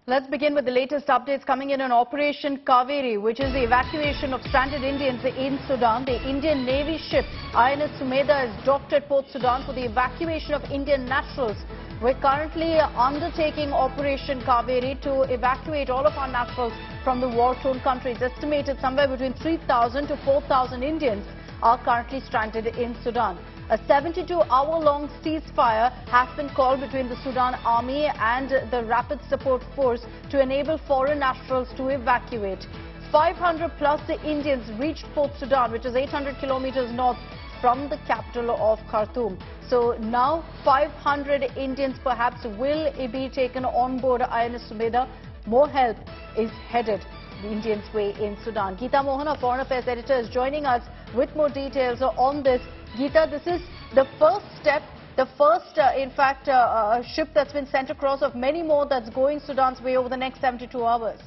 Let's begin with the latest updates coming in on Operation Kaveri, which is the evacuation of stranded Indians in Sudan. The Indian Navy ship INS Sumedha is docked at Port Sudan for the evacuation of Indian nationals. We're currently undertaking Operation Kaveri to evacuate all of our nationals from the war-torn country. It's estimated somewhere between 3,000 to 4,000 Indians are currently stranded in Sudan. A 72-hour-long ceasefire has been called between the Sudan Army and the Rapid Support Force to enable foreign nationals to evacuate. 500-plus Indians reached Port Sudan, which is 800 kilometers north from the capital of Khartoum. So now 500 Indians perhaps will be taken on board INS Sumedha. More help is headed the Indians' way in Sudan. Geeta Mohan, our Foreign Affairs editor, is joining us with more details on this. Geeta, this is the first step, the first, ship that's been sent across of many more that's going Sudan's way over the next 72 hours.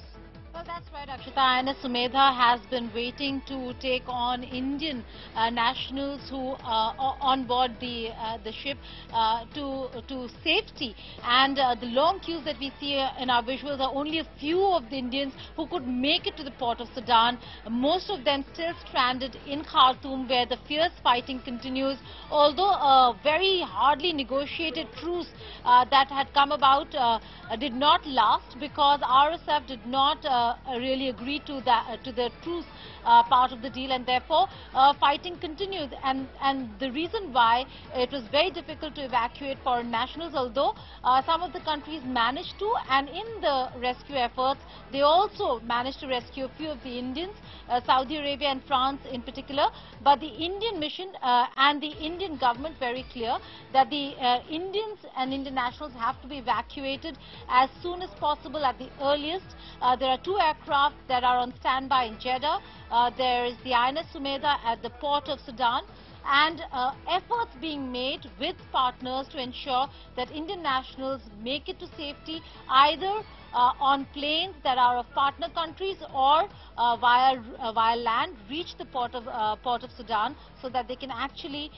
Well, that's right, Akshita. INS Sumedha has been waiting to take on Indian nationals who are on board the ship to safety. And the long queues that we see in our visuals are only a few of the Indians who could make it to the port of Sudan. Most of them still stranded in Khartoum, where the fierce fighting continues. Although a very hardly negotiated truce that had come about did not last, because RSF did not really agree to the truce part of the deal, and therefore fighting continued. And the reason why it was very difficult to evacuate foreign nationals, although some of the countries managed to, and in the rescue efforts they also managed to rescue a few of the Indians, Saudi Arabia and France in particular. But the Indian mission and the Indian government very clear that the Indians and Indian nationals have to be evacuated as soon as possible at the earliest. There are two aircraft that are on standby in Jeddah. There is the INS Sumedha at the port of Sudan, and efforts being made with partners to ensure that Indian nationals make it to safety, either on planes that are of partner countries or via land, reach the port of Sudan, so that they can actually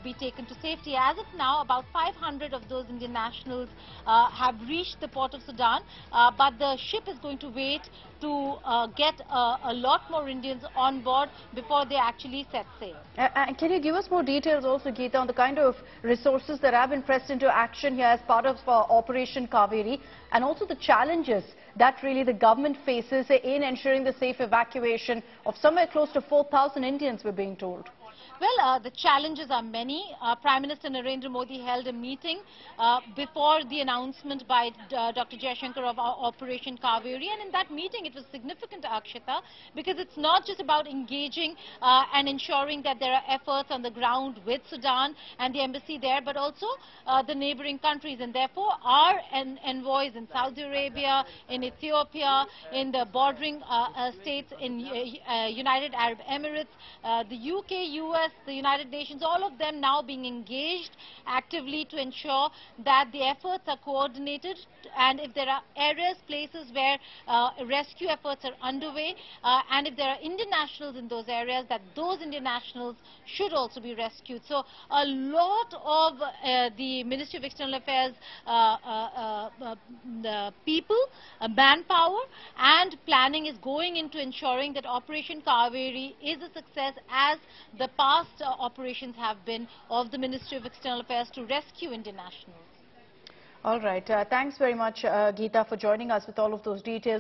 be taken to safety. As of now, about 500 of those Indian nationals have reached the port of Sudan, but the ship is going to wait to get a lot more Indians on board before they actually set sail. And can you give us more details also, Geeta, on the kind of resources that have been pressed into action here as part of Operation Kaveri, and also the challenges that really the government faces in ensuring the safe evacuation of somewhere close to 4,000 Indians, we're being told? Well, the challenges are many. Prime Minister Narendra Modi held a meeting before the announcement by Dr. Jaishankar of our Operation Kaveri, and in that meeting it was significant, Akshita, because it's not just about engaging and ensuring that there are efforts on the ground with Sudan and the embassy there, but also the neighboring countries. And therefore our envoys in Saudi Arabia, in Ethiopia, in the bordering states, in United Arab Emirates, the UK, US, the United Nations, all of them now being engaged actively to ensure that the efforts are coordinated, and if there are areas, places where rescue efforts are underway, and if there are Indian nationals in those areas, that those Indian nationals should also be rescued. So a lot of the Ministry of External Affairs people, manpower and planning is going into ensuring that Operation Kaveri is a success, as the past operations have been of the Ministry of External Affairs to rescue Indian nationals. All right. Thanks very much, Geeta, for joining us with all of those details.